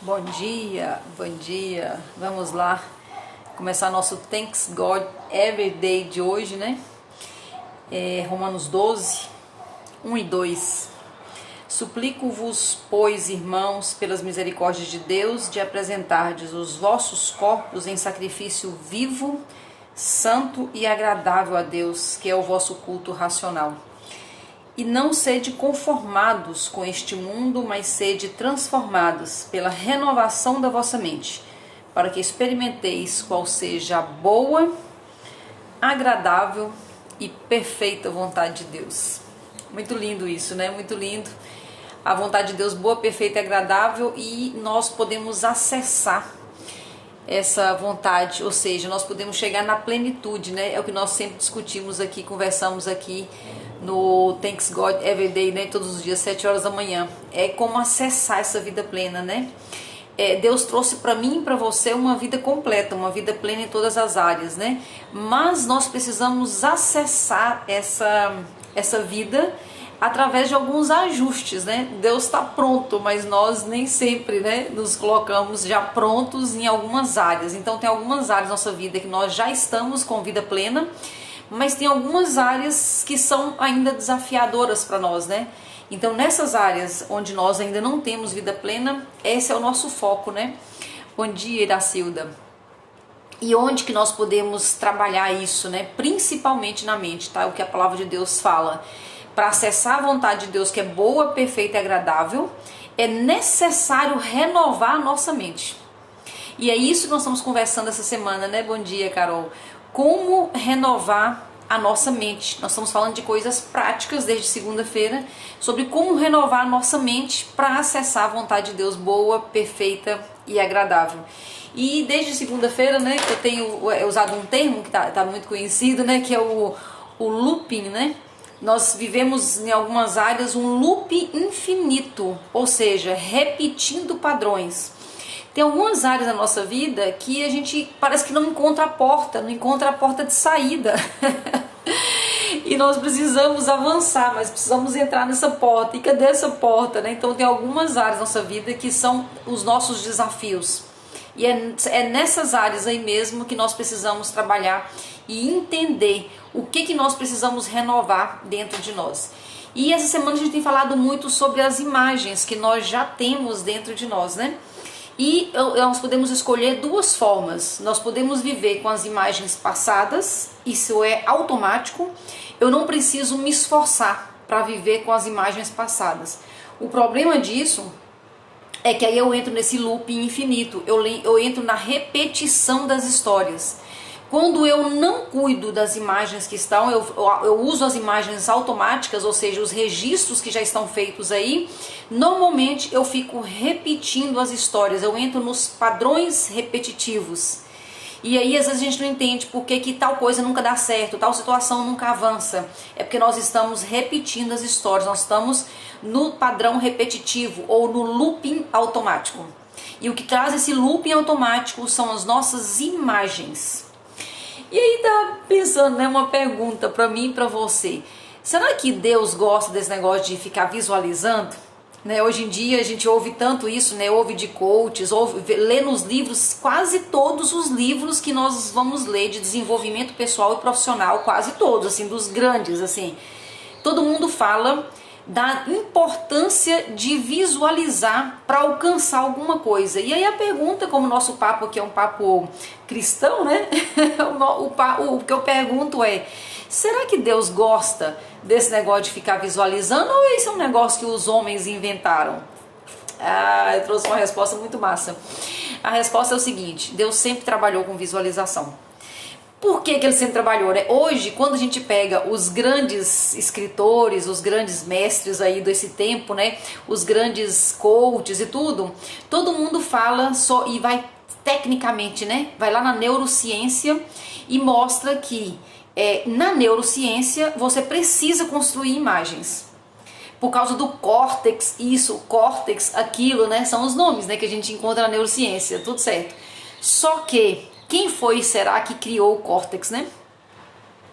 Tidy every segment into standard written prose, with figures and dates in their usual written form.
Bom dia, bom dia. Vamos lá começar nosso Thanks God Every Day de hoje, né? Romanos 12, 1 e 2. Suplico-vos, pois, irmãos, pelas misericórdias de Deus, de apresentardes os vossos corpos em sacrifício vivo, santo e agradável a Deus, que é o vosso culto racional. E não sede conformados com este mundo, mas sede transformados pela renovação da vossa mente, para que experimenteis qual seja a boa, agradável e perfeita vontade de Deus. Muito lindo isso, né? Muito lindo. A vontade de Deus boa, perfeita e agradável, e nós podemos acessar essa vontade, ou seja, nós podemos chegar na plenitude, né? É o que nós sempre discutimos aqui, conversamos aqui no Thanks God Every Day, né? Todos os dias, 7 horas da manhã. É como acessar essa vida plena, né? Deus trouxe para mim e para você uma vida completa, uma vida plena em todas as áreas, né? Mas nós precisamos acessar essa vida através de alguns ajustes, né? Deus está pronto, mas nós nem sempre, né, nos colocamos já prontos em algumas áreas. Então tem algumas áreas da nossa vida que nós já estamos com vida plena, mas tem algumas áreas que são ainda desafiadoras para nós, né? Então nessas áreas onde nós ainda não temos vida plena, esse é o nosso foco, né? Bom dia, Iracilda. E onde que nós podemos trabalhar isso, né? Principalmente na mente, tá? O que a palavra de Deus fala. Para acessar a vontade de Deus, que é boa, perfeita e agradável, é necessário renovar a nossa mente. E é isso que nós estamos conversando essa semana, né? Bom dia, Carol. Como renovar a nossa mente. Nós estamos falando de coisas práticas desde segunda-feira, sobre como renovar a nossa mente para acessar a vontade de Deus boa, perfeita e agradável. E desde segunda-feira, né, eu tenho usado um termo que tá muito conhecido, né, que é o looping, né? Nós vivemos em algumas áreas um loop infinito, ou seja, repetindo padrões. Tem algumas áreas da nossa vida que a gente parece que não encontra a porta de saída. E nós precisamos avançar, mas precisamos entrar nessa porta. E cadê essa porta, né? Então tem algumas áreas da nossa vida que são os nossos desafios. E é nessas áreas aí mesmo que nós precisamos trabalhar e entender o que nós precisamos renovar dentro de nós. E essa semana a gente tem falado muito sobre as imagens que nós já temos dentro de nós, né? E nós podemos escolher duas formas. Nós podemos viver com as imagens passadas, isso é automático. Eu não preciso me esforçar para viver com as imagens passadas. O problema disso é que aí eu entro nesse loop infinito, eu entro na repetição das histórias. Quando eu não cuido das imagens que estão, eu uso as imagens automáticas, ou seja, os registros que já estão feitos aí, normalmente eu fico repetindo as histórias, eu entro nos padrões repetitivos. E aí às vezes a gente não entende por que tal coisa nunca dá certo, tal situação nunca avança. É porque nós estamos repetindo as histórias, nós estamos no padrão repetitivo ou no looping automático. E o que traz esse looping automático são as nossas imagens. E aí tá pensando, né, uma pergunta para mim e para você. Será que Deus gosta desse negócio de ficar visualizando? Né, hoje em dia a gente ouve tanto isso, né, ouve de coaches, lê nos livros, quase todos os livros que nós vamos ler de desenvolvimento pessoal e profissional, quase todos, assim, dos grandes, assim. Todo mundo fala da importância de visualizar para alcançar alguma coisa. E aí a pergunta, como o nosso papo aqui é um papo cristão, né? O que eu pergunto é: será que Deus gosta desse negócio de ficar visualizando, ou esse é um negócio que os homens inventaram? Eu trouxe uma resposta muito massa. A resposta é o seguinte: Deus sempre trabalhou com visualização. Por que ele sempre trabalhou, né? Hoje, quando a gente pega os grandes escritores, os grandes mestres aí desse tempo, né? Os grandes coaches e tudo, todo mundo fala só e vai tecnicamente, né? Vai lá na neurociência e mostra que na neurociência você precisa construir imagens. Por causa do córtex, isso, córtex, aquilo, né? São os nomes, né, que a gente encontra na neurociência, tudo certo. Só que quem foi, será, que criou o córtex, né?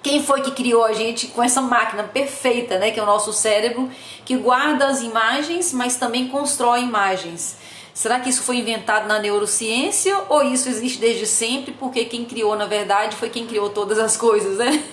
Quem foi que criou a gente com essa máquina perfeita, né? Que é o nosso cérebro, que guarda as imagens, mas também constrói imagens. Será que isso foi inventado na neurociência ou isso existe desde sempre? Porque quem criou, na verdade, foi quem criou todas as coisas, né?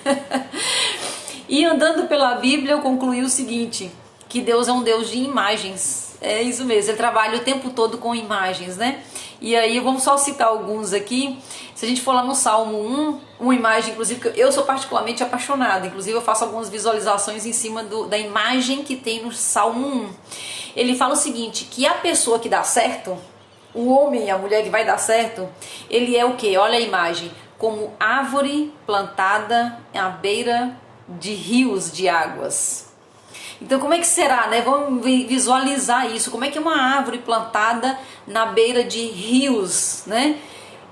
E andando pela Bíblia, eu concluí o seguinte, que Deus é um Deus de imagens. É isso mesmo, Ele trabalha o tempo todo com imagens, né? E aí, vamos só citar alguns aqui. Se a gente for lá no Salmo 1, uma imagem, inclusive, que eu sou particularmente apaixonada. Inclusive, eu faço algumas visualizações em cima da imagem que tem no Salmo 1. Ele fala o seguinte, que a pessoa que dá certo, o homem e a mulher que vai dar certo, ele é o quê? Olha a imagem, como árvore plantada à beira de rios de águas. Então como é que será, né? Vamos visualizar isso. Como é que é uma árvore plantada na beira de rios, né?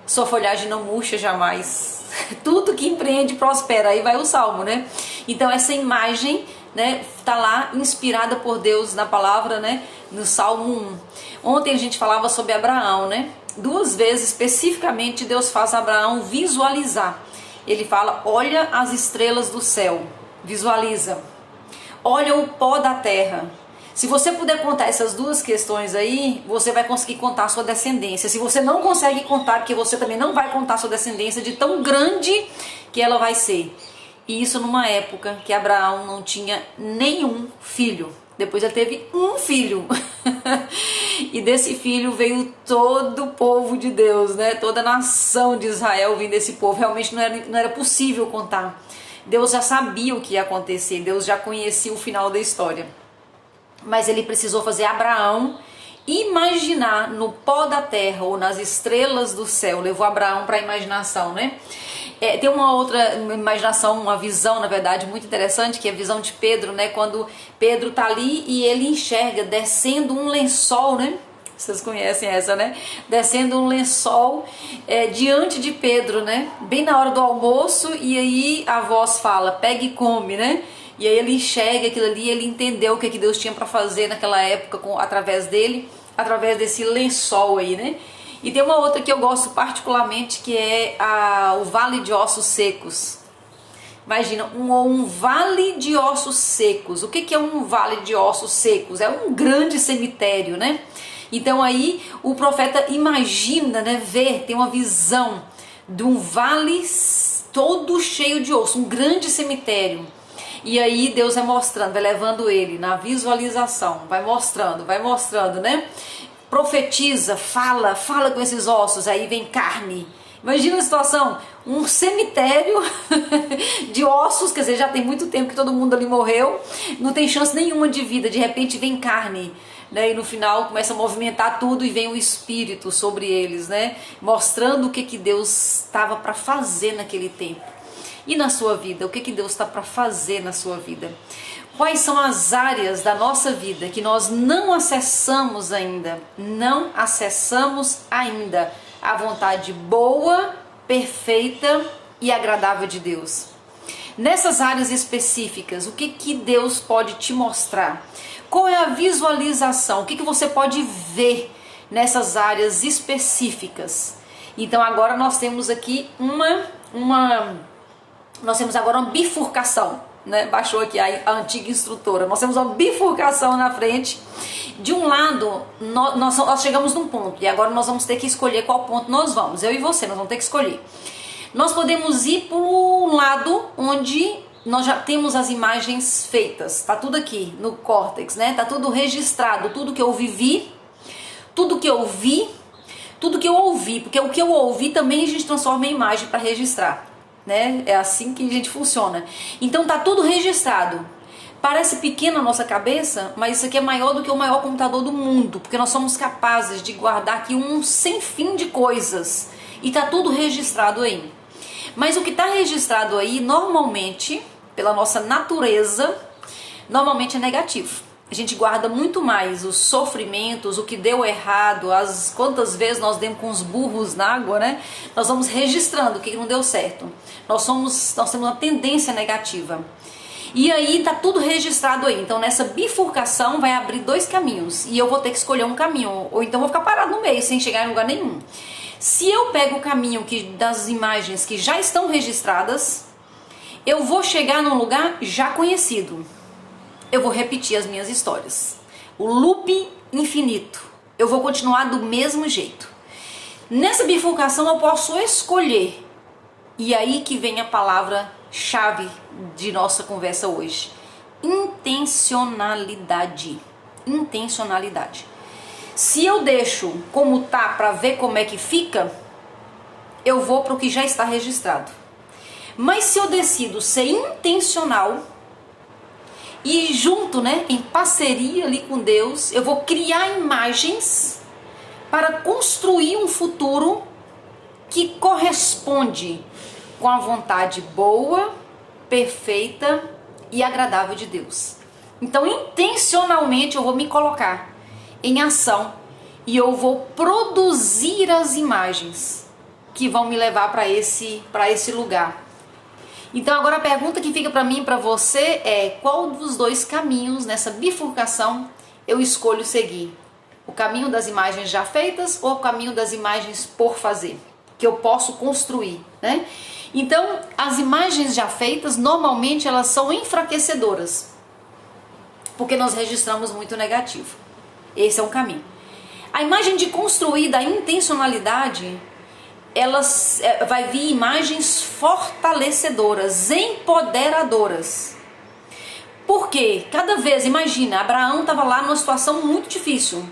Sua folhagem não murcha jamais. Tudo que empreende prospera. Aí vai o Salmo, né? Então essa imagem, né, tá lá inspirada por Deus na palavra, né? No Salmo 1. Ontem a gente falava sobre Abraão, né? 2 vezes especificamente Deus faz Abraão visualizar. Ele fala, olha as estrelas do céu. Visualiza. Olha o pó da terra. Se você puder contar essas 2 questões aí, você vai conseguir contar a sua descendência. Se você não consegue contar, porque você também não vai contar a sua descendência de tão grande que ela vai ser. E isso numa época que Abraão não tinha nenhum filho. Depois ele teve um filho. E desse filho veio todo o povo de Deus, né? Toda a nação de Israel vindo desse povo. Realmente não era possível contar. Deus já sabia o que ia acontecer, Deus já conhecia o final da história. Mas ele precisou fazer Abraão imaginar no pó da terra ou nas estrelas do céu. Levou Abraão para a imaginação, né? Tem uma outra imaginação, uma visão, na verdade, muito interessante, que é a visão de Pedro, né? Quando Pedro tá ali e ele enxerga descendo um lençol, né? Vocês conhecem essa, né? Descendo um lençol diante de Pedro, né? Bem na hora do almoço, e aí a voz fala, pega e come, né? E aí ele enxerga aquilo ali, ele entendeu o que Deus tinha para fazer naquela época através dele, através desse lençol aí, né? E tem uma outra que eu gosto particularmente, que é o Vale de Ossos Secos. Imagina, um vale de ossos secos. O que é um vale de ossos secos? É um grande cemitério, né? Então aí o profeta imagina, né, tem uma visão de um vale todo cheio de osso, um grande cemitério. E aí Deus vai mostrando, vai levando ele na visualização, vai mostrando, né? Profetiza, fala com esses ossos, aí vem carne. Imagina a situação, um cemitério de ossos, quer dizer, já tem muito tempo que todo mundo ali morreu, não tem chance nenhuma de vida, de repente vem carne, né? E no final começa a movimentar tudo e vem o Espírito sobre eles, né? Mostrando o que Deus estava para fazer naquele tempo. E na sua vida, o que Deus está para fazer na sua vida? Quais são as áreas da nossa vida que nós não acessamos ainda? Não acessamos ainda a vontade boa, perfeita e agradável de Deus. Nessas áreas específicas, o que Deus pode te mostrar? Qual é a visualização? O que você pode ver nessas áreas específicas? Então agora nós temos aqui nós temos agora uma bifurcação, né? Baixou aqui a antiga instrutora. Nós temos uma bifurcação na frente. De um lado, nós chegamos num ponto e agora nós vamos ter que escolher qual ponto nós vamos. Eu e você, nós vamos ter que escolher. Nós podemos ir para um lado onde nós já temos as imagens feitas. Tá tudo aqui no córtex, né? Tá tudo registrado, tudo que eu vivi, tudo que eu vi, tudo que eu ouvi, porque o que eu ouvi também a gente transforma em imagem para registrar, né? É assim que a gente funciona. Então tá tudo registrado. Parece pequeno a nossa cabeça, mas isso aqui é maior do que o maior computador do mundo, porque nós somos capazes de guardar aqui um sem fim de coisas e tá tudo registrado aí. Mas o que está registrado aí, normalmente, pela nossa natureza, normalmente é negativo. A gente guarda muito mais os sofrimentos, o que deu errado, quantas vezes nós demos com os burros na água, né? Nós vamos registrando o que não deu certo. Nós temos uma tendência negativa. E aí tá tudo registrado aí. Então nessa bifurcação vai abrir 2 caminhos. E eu vou ter que escolher um caminho. Ou então vou ficar parado no meio, sem chegar em lugar nenhum. Se eu pego o caminho das imagens que já estão registradas, eu vou chegar num lugar já conhecido. Eu vou repetir as minhas histórias. O loop infinito. eu vou continuar do mesmo jeito. Nessa bifurcação eu posso escolher. E aí que vem a palavra-chave de nossa conversa hoje. Intencionalidade. Intencionalidade. Se eu deixo como tá para ver como é que fica, eu vou para o que já está registrado. Mas se eu decido ser intencional e junto, né, em parceria ali com Deus, eu vou criar imagens para construir um futuro que corresponde com a vontade boa, perfeita e agradável de Deus. Então, intencionalmente eu vou me colocar em ação e eu vou produzir as imagens que vão me levar para esse lugar. Então agora a pergunta que fica para mim e para você é: qual dos dois caminhos nessa bifurcação eu escolho seguir? O caminho das imagens já feitas ou o caminho das imagens por fazer, que eu posso construir, né? Então as imagens já feitas normalmente elas são enfraquecedoras, porque nós registramos muito negativo. Esse é um caminho. A imagem de construir da intencionalidade, elas vai vir imagens fortalecedoras, empoderadoras. Porque cada vez, imagina, Abraão estava lá numa situação muito difícil,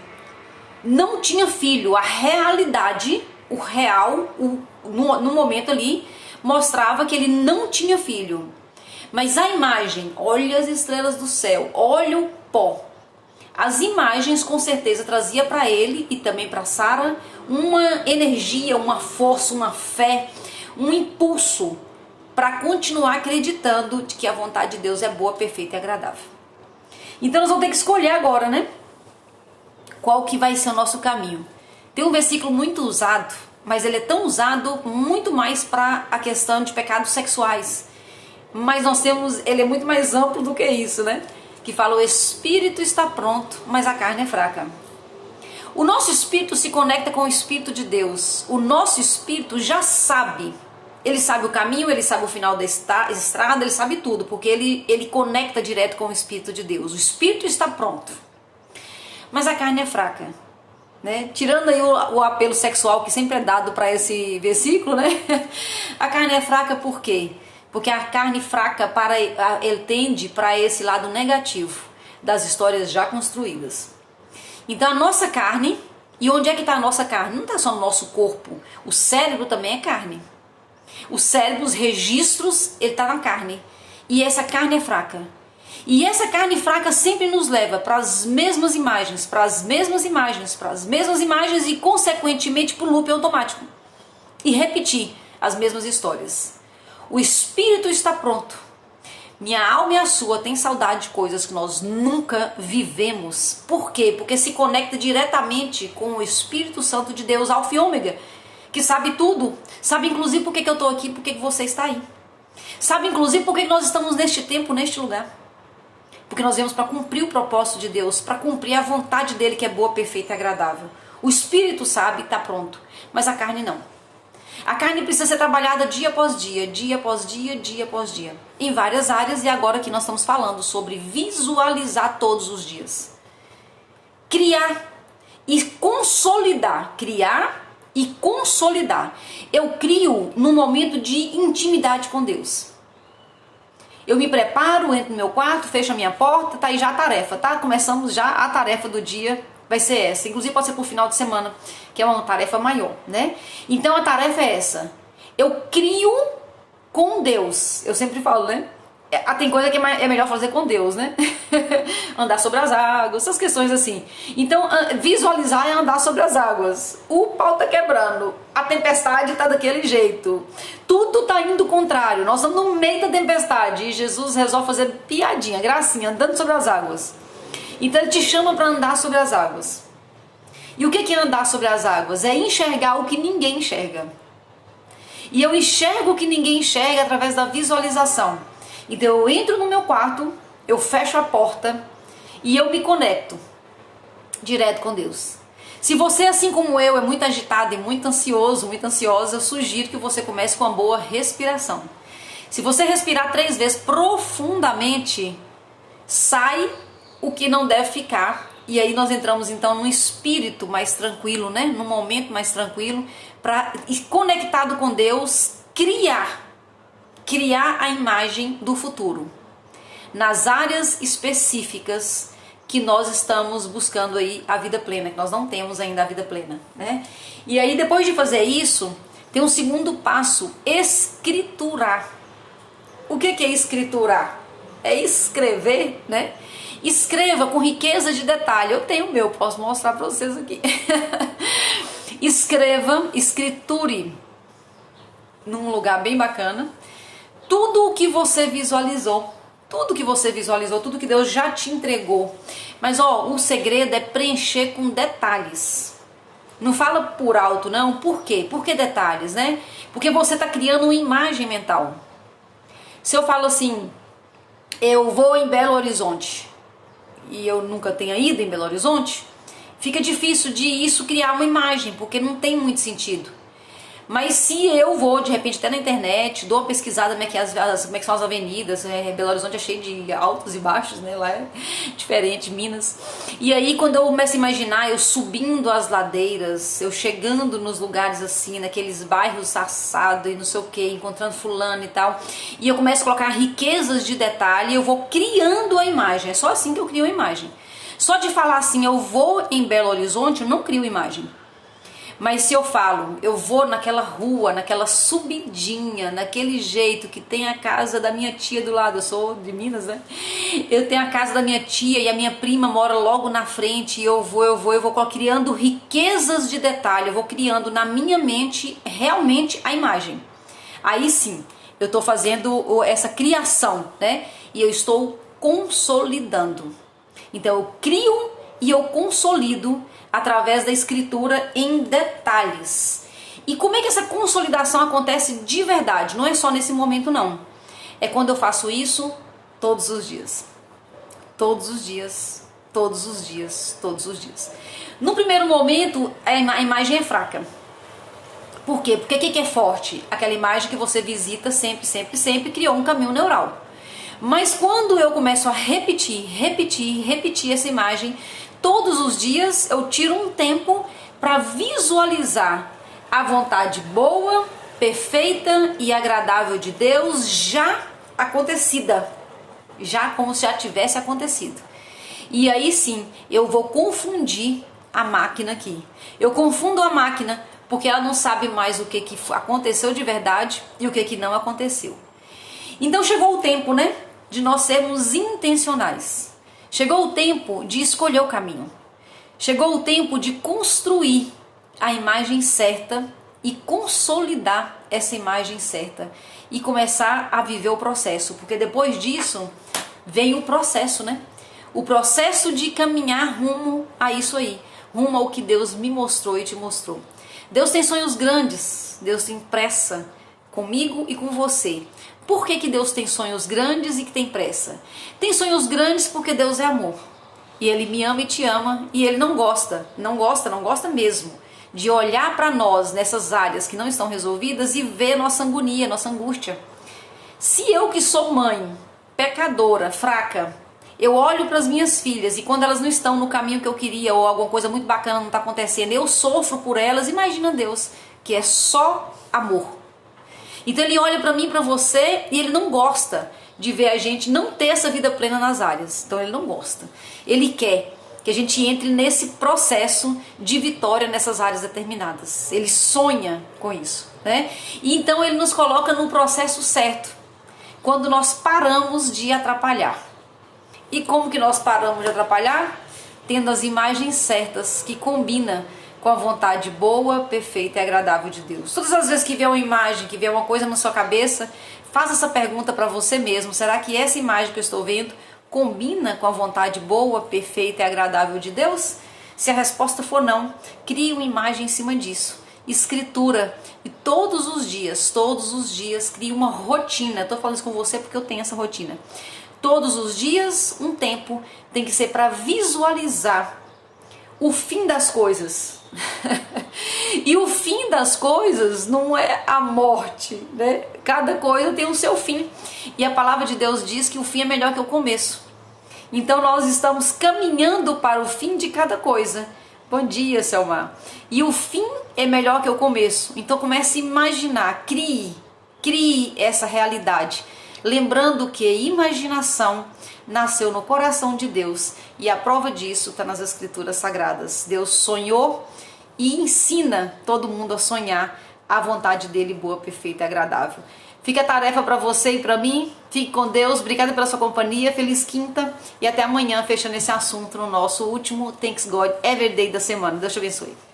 não tinha filho, a realidade, o real, no momento ali, mostrava que ele não tinha filho. Mas a imagem, olha as estrelas do céu, olha o pó. As imagens com certeza trazia para ele e também para Sara uma energia, uma força, uma fé, um impulso para continuar acreditando de que a vontade de Deus é boa, perfeita e agradável. Então nós vamos ter que escolher agora, né? Qual que vai ser o nosso caminho. Tem um versículo muito usado, mas ele é tão usado muito mais para a questão de pecados sexuais. Mas ele é muito mais amplo do que isso, né? Que fala: o espírito está pronto, mas a carne é fraca. O nosso espírito se conecta com o espírito de Deus. O nosso espírito já sabe. Ele sabe o caminho, ele sabe o final da estrada, ele sabe tudo, porque ele conecta direto com o espírito de Deus. O espírito está pronto, mas a carne é fraca, né? Tirando aí o apelo sexual que sempre é dado para esse versículo, né? A carne é fraca por quê? Porque a carne fraca ele tende para esse lado negativo das histórias já construídas. Então a nossa carne, e onde é que está a nossa carne? Não está só no nosso corpo, o cérebro também é carne. O cérebro, os registros, ele está na carne. E essa carne é fraca. E essa carne fraca sempre nos leva para as mesmas imagens, para as mesmas imagens, para as mesmas imagens e consequentemente para o loop automático. E repetir as mesmas histórias. O espírito está pronto. Minha alma e a sua têm saudade de coisas que nós nunca vivemos. Por quê? Porque se conecta diretamente com o Espírito Santo de Deus, Alfa e Ômega, que sabe tudo. Sabe inclusive por que eu estou aqui, por que você está aí. Sabe inclusive por que nós estamos neste tempo, neste lugar. Porque nós viemos para cumprir o propósito de Deus, para cumprir a vontade dele que é boa, perfeita e agradável. O Espírito sabe, está pronto, mas a carne não. A carne precisa ser trabalhada dia após dia, dia após dia, dia após dia. Em várias áreas, e agora que nós estamos falando sobre visualizar todos os dias. Criar e consolidar. Criar e consolidar. Eu crio num momento de intimidade com Deus. Eu me preparo, entro no meu quarto, fecho a minha porta, tá aí já a tarefa, tá? Começamos já a tarefa do dia. Vai ser essa, inclusive pode ser por final de semana, que é uma tarefa maior, né? Então a tarefa é essa: eu crio com Deus. Eu sempre falo, né? Tem coisa que é melhor fazer com Deus, né? Andar sobre as águas, essas questões assim. Então visualizar é andar sobre as águas. O pau tá quebrando, a tempestade tá daquele jeito, tudo tá indo contrário, nós estamos no meio da tempestade e Jesus resolve fazer piadinha, gracinha, andando sobre as águas. Então ele te chama para andar sobre as águas. E o que é andar sobre as águas? É enxergar o que ninguém enxerga. E eu enxergo o que ninguém enxerga através da visualização. Então eu entro no meu quarto, eu fecho a porta e eu me conecto direto com Deus. Se você, assim como eu, é muito agitado e muito ansioso, muito ansiosa, eu sugiro que você comece com uma boa respiração. Se você respirar 3 vezes profundamente, sai o que não deve ficar E aí nós entramos então num espírito mais tranquilo, né? Num momento mais tranquilo, para, conectado com Deus, criar a imagem do futuro nas áreas específicas que nós estamos buscando aí a vida plena, que nós não temos ainda a vida plena, né? E aí depois de fazer isso, tem um segundo passo: escriturar. O que é escriturar? É escrever, né? Escreva com riqueza de detalhe. Eu tenho o meu, posso mostrar para vocês aqui. Escreva, escriture num lugar bem bacana tudo o que você visualizou. Tudo que você visualizou, tudo que Deus já te entregou. Mas ó, o segredo é preencher com detalhes. Não fala por alto, não. Por quê? Por que detalhes, né? Porque você está criando uma imagem mental. Se eu falo assim, eu vou em Belo Horizonte, e eu nunca tenha ido em Belo Horizonte, fica difícil de isso criar uma imagem, porque não tem muito sentido. Mas se eu vou, de repente, até na internet, dou uma pesquisada como é que são as avenidas, Belo Horizonte é cheio de altos e baixos, né? Lá é diferente, Minas. E aí, quando eu começo a imaginar eu subindo as ladeiras, eu chegando nos lugares assim, naqueles bairros assados e não sei o que, encontrando fulano e tal, e eu começo a colocar riquezas de detalhe, eu vou criando a imagem. É só assim que eu crio a imagem. Só de falar assim, eu vou em Belo Horizonte, eu não crio imagem. Mas se eu falo, eu vou naquela rua, naquela subidinha, naquele jeito que tem a casa da minha tia do lado, eu sou de Minas, né? Eu tenho a casa da minha tia e a minha prima mora logo na frente, e eu vou criando riquezas de detalhe, eu vou criando na minha mente realmente a imagem. Aí sim, eu estou fazendo essa criação, né? E eu estou consolidando. Então eu crio e eu consolido através da escritura em detalhes. E como é que essa consolidação acontece de verdade? Não é só nesse momento, não. É quando eu faço isso todos os dias. Todos os dias, todos os dias, todos os dias. No primeiro momento, a imagem é fraca. Por quê? Porque o que é forte? Aquela imagem que você visita sempre, sempre, sempre, criou um caminho neural. Mas quando eu começo a repetir essa imagem, todos os dias eu tiro um tempo para visualizar a vontade boa, perfeita e agradável de Deus já acontecida, já como se já tivesse acontecido. E aí sim, eu vou confundir a máquina aqui. Eu confundo a máquina porque ela não sabe mais o que aconteceu de verdade e o que não aconteceu. Então chegou o tempo, né, de nós sermos intencionais. Chegou o tempo de escolher o caminho. Chegou o tempo de construir a imagem certa e consolidar essa imagem certa e começar a viver o processo, porque depois disso vem o processo, né? O processo de caminhar rumo a isso aí, rumo ao que Deus me mostrou e te mostrou. Deus tem sonhos grandes, Deus tem pressa comigo e com você. Por que Deus tem sonhos grandes e que tem pressa? Tem sonhos grandes porque Deus é amor. E Ele me ama e te ama, e Ele não gosta mesmo de olhar para nós nessas áreas que não estão resolvidas e ver nossa agonia, nossa angústia. Se eu, que sou mãe, pecadora, fraca, eu olho para as minhas filhas e quando elas não estão no caminho que eu queria ou alguma coisa muito bacana não está acontecendo, eu sofro por elas, imagina Deus, que é só amor. Então Ele olha para mim, para você, e Ele não gosta de ver a gente não ter essa vida plena nas áreas. Então Ele não gosta. Ele quer que a gente entre nesse processo de vitória nessas áreas determinadas. Ele sonha com isso, né? E então Ele nos coloca no processo certo, quando nós paramos de atrapalhar. E como que nós paramos de atrapalhar? Tendo as imagens certas que combinam com a vontade boa, perfeita e agradável de Deus. Todas as vezes que vier uma imagem, que vier uma coisa na sua cabeça, faça essa pergunta para você mesmo. Será que essa imagem que eu estou vendo combina com a vontade boa, perfeita e agradável de Deus? Se a resposta for não, crie uma imagem em cima disso. Escritura. E todos os dias, crie uma rotina. Estou falando isso com você porque eu tenho essa rotina. Todos os dias, um tempo tem que ser para visualizar o fim das coisas. E o fim das coisas não é a morte, né? Cada coisa tem o seu fim. E a palavra de Deus diz que o fim é melhor que o começo. Então nós estamos caminhando para o fim de cada coisa. Bom dia, Selma. E o fim é melhor que o começo. Então comece a imaginar, crie essa realidade. Lembrando que imaginação nasceu no coração de Deus. E a prova disso está nas Escrituras Sagradas. Deus sonhou e ensina todo mundo a sonhar a vontade dele boa, perfeita e agradável. Fica a tarefa para você e para mim. Fique com Deus. Obrigada pela sua companhia. Feliz quinta. E até amanhã, fechando esse assunto no nosso último Thanks God Every Day da semana. Deus te abençoe.